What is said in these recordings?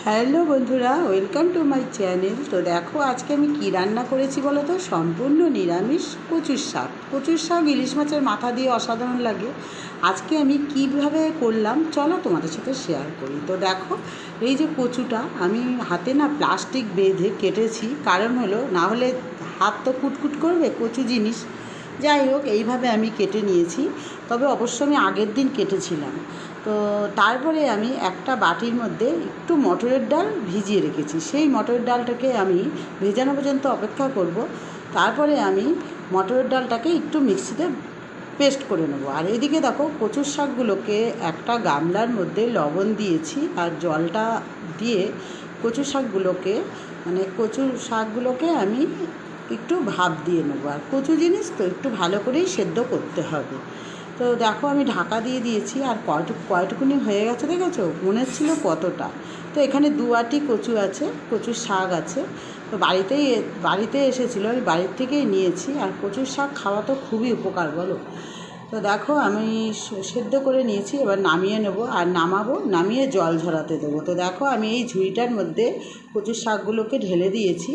Hello বন্ধুরা, welcome to my channel. তো দেখো আজকে আমি কী রান্না করেছি বলো তো। সম্পূর্ণ নিরামিষ কচুর শাক। কচুর শাক ইলিশ মাছের মাথা দিয়ে অসাধারণ লাগে। আজকে আমি কীভাবে করলাম চলো তোমাদের সাথে শেয়ার করি। তো দেখো এই যে কচুটা আমি হাতে না প্লাস্টিক বেঁধে কেটেছি, কারণ হলো না হলে হাত তো কুটকুট করবে কচু জিনিস। যাই হোক, এইভাবে আমি কেটে নিয়েছি, তবে অবশ্য আমি আগের দিন কেটেছিলাম। তো তারপরে আমি একটা বাটির মধ্যে একটু মটরের ডাল ভিজিয়ে রেখেছি। সেই মটরের ডালটাকে আমি ভেজানো পর্যন্ত অপেক্ষা করব। তারপরে আমি মটরের ডালটাকে একটু মিক্সিতে পেস্ট করে নেবো। আর এদিকে দেখো কচুর শাকগুলোকে একটা গামলার মধ্যে লবণ দিয়েছি, আর জলটা দিয়ে কচুর শাকগুলোকে আমি একটু ভাপ দিয়ে নেবো। আর কচু জিনিস তো একটু ভালো করেই সেদ্ধ করতে হবে। তো দেখো আমি ঢাকা দিয়ে দিয়েছি, আর কয়টুকুনি হয়ে গেছে দেখেছো, মনে হচ্ছিল কতটা। তো এখানে 2 বাটি কচু আছে, কচুর শাক আছে। তো বাড়িতে এসেছিলো, আমি বাড়ির থেকেই নিয়েছি। আর কচুর শাক খাওয়া তো খুবই উপকার বলো। তো দেখো আমি সেদ্ধ করে নিয়েছি, এবার নামিয়ে নেব। আর নামিয়ে জল ঝরাতে দেবো। তো দেখো আমি এই ঝুড়িটার মধ্যে কচুর শাকগুলোকে ঢেলে দিয়েছি।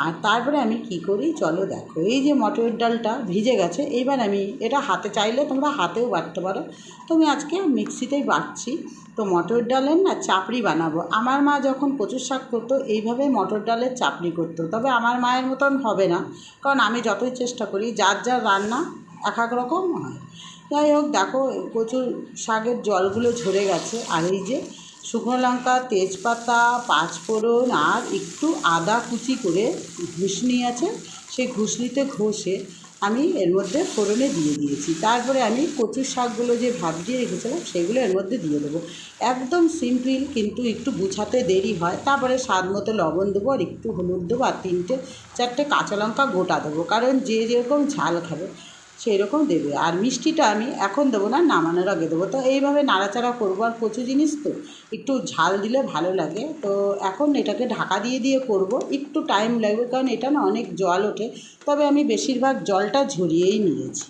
আর তারপরে আমি কি করি চলো দেখো। এই যে মটরের ডালটা ভিজে গেছে, এইবার আমি এটা হাতে চাইলে তোমরা হাতেও বাটতে পারো, তো আমি আজকে মিক্সিতেই বাটছি। তো মটরের ডালের না চাপড়ি বানাবো। আমার মা যখন কচুর শাক করতো এইভাবে মটর ডালের চাপড়ি করতো, তবে আমার মায়ের মতন হবে না, কারণ আমি যতই চেষ্টা করি যার যার রান্না এক এক রকম হয়। যাই হোক, দেখো কচুর শাকের জলগুলো ঝরে গেছে। আর এই যে শুকনো লঙ্কা, তেজপাতা, পাঁচফোড়ন আর একটু আদা কুচি করে ঘুষনি আছে, সেই ঘুষনিতে ঘষে আমি এর মধ্যে ফোড়নে দিয়ে দিয়েছি। তারপরে আমি কচুর শাকগুলো যে ভাজিয়ে রেখেছিলাম সেগুলো এর মধ্যে দিয়ে দেবো। একদম সিম্পল, কিন্তু একটু গুছাতে দেরি হয়। তারপরে স্বাদ মতো লবণ দেবো, আর একটু হলুদ দেবো, আর 3-4টে কাঁচা লঙ্কা গোটা দেবো, কারণ যে যেরকম ঝাল খাবে সেই রকম দেবে। আর মিষ্টিটা আমি এখন দেবো না, নামানোর আগে দেবো। তো এইভাবে নাড়াচাড়া করবো। আর কচু জিনিস তো একটু ঝাল দিলে ভালো লাগে। তো এখন এটাকে ঢাকা দিয়ে করব, একটু টাইম লাগবে, কারণ এটা না অনেক জল ওঠে। তবে আমি বেশিরভাগ জলটা ঝরিয়েই নিয়েছি।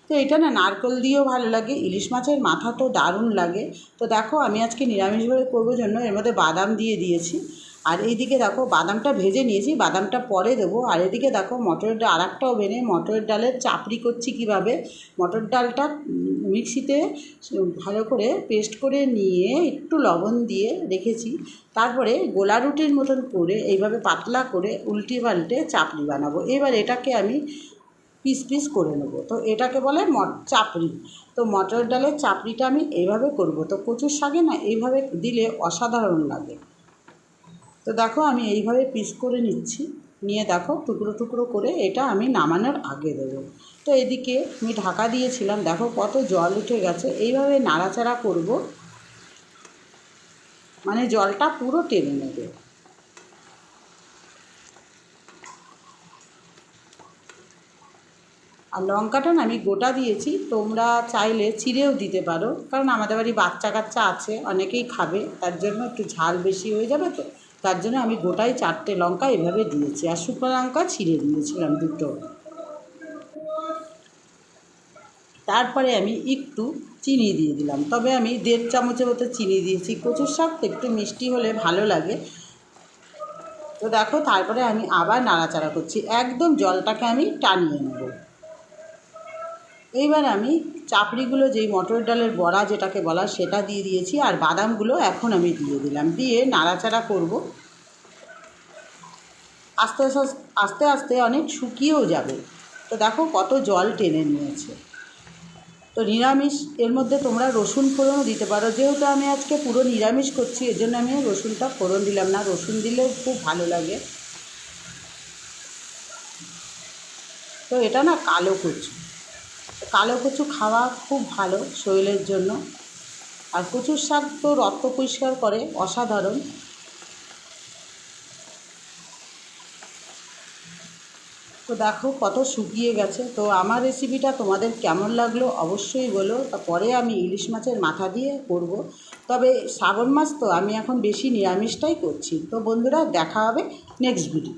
তো এটা না নারকেল দিয়েও ভালো লাগে, ইলিশ মাছের মাথা তো দারুণ লাগে। তো দেখো আমি আজকে নিরামিষভাবে করবো জন্য এর মধ্যে বাদাম দিয়ে দিয়েছি। আর এইদিকে দেখো বাদামটা ভেজে নিয়েছি, বাদামটা পরে দেবো। আর এদিকে দেখো মটরের ডাল আরেকটা ওভেনে মটরের ডালের চাপড়ি করছি কীভাবে। মটর ডালটা মিক্সিতে ভালো করে পেস্ট করে নিয়ে একটু লবণ দিয়ে রেখেছি। তারপরে গোলা রুটির মতন করে এইভাবে পাতলা করে উল্টে পাল্টে চাপড়ি বানাবো। এবার এটাকে আমি পিস পিস করে নেব। তো এটাকে বলে চাপড়ি। তো মটর ডালের চাপড়িটা আমি এইভাবে করব। তো কচুর শাকে না এইভাবে দিলে অসাধারণ লাগে। তো দেখো আমি এইভাবে পিস করে নিচ্ছি, নিয়ে দেখো টুকরো টুকরো করে এটা আমি নামানোর আগে দেবো। তো এদিকে আমি ঢাকা দিয়েছিলাম, দেখো কত জল উঠে গেছে। এইভাবে নাড়াচাড়া করব, মানে জলটা পুরো টেনে নেবে। আর লঙ্কাটা না আমি গোটা দিয়েছি, তোমরা চাইলে চিড়েও দিতে পারো, কারণ আমাদের বাড়ি বাচ্চা কাচ্চা আছে, অনেকেই খাবে, তার জন্য একটু ঝাল বেশি হয়ে যাবে। তো তার জন্য আমি গোটাই 4টে লঙ্কা এভাবে দিয়েছি, আর শুকনো লঙ্কা ছিঁড়ে দিয়েছিলাম 2টো। তারপরে আমি একটু চিনি দিয়ে দিলাম, তবে আমি 1.5 চামচের মতো চিনি দিয়েছি। কচুর শাক তো একটু মিষ্টি হলে ভালো লাগে। তো দেখো তারপরে আমি আবার নাড়াচাড়া করছি, একদম জলটাকে আমি টানিয়ে নেব। এইবার আমি চাপড়িগুলো, যেই মটর ডালের বড়া যেটাকে বলা, সেটা দিয়ে দিয়েছি। আর বাদামগুলো এখন আমি দিয়ে দিলাম, দিয়ে নাড়াচাড়া করব। আস্তে আস্তে আস্তে অনেক শুকিয়েও যাবে। তো দেখো কত জল টেনে নিয়েছে। তো নিরামিষ, এর মধ্যে তোমরা রসুন ফোড়নও দিতে পারো। যেহেতু আমি আজকে পুরো নিরামিষ করছি, এর জন্য আমি রসুনটা ফোড়ন দিলাম না, রসুন দিলেও খুব ভালো লাগে। তো এটা না কালো কচু খাওয়া খুব ভালো শরীরের জন্য। আর কচুর শাক তো রক্ত পরিষ্কার করে, অসাধারণ। তো দেখো কত শুকিয়ে গেছে। তো আমার রেসিপিটা তোমাদের কেমন লাগলো অবশ্যই বলো। তারপরে আমি ইলিশ মাছের মাথা দিয়ে করব, তবে শ্রাবণ মাস তো আমি এখন বেশি নিরামিষটাই করছি। তো বন্ধুরা দেখা হবে নেক্সট ভিডিও।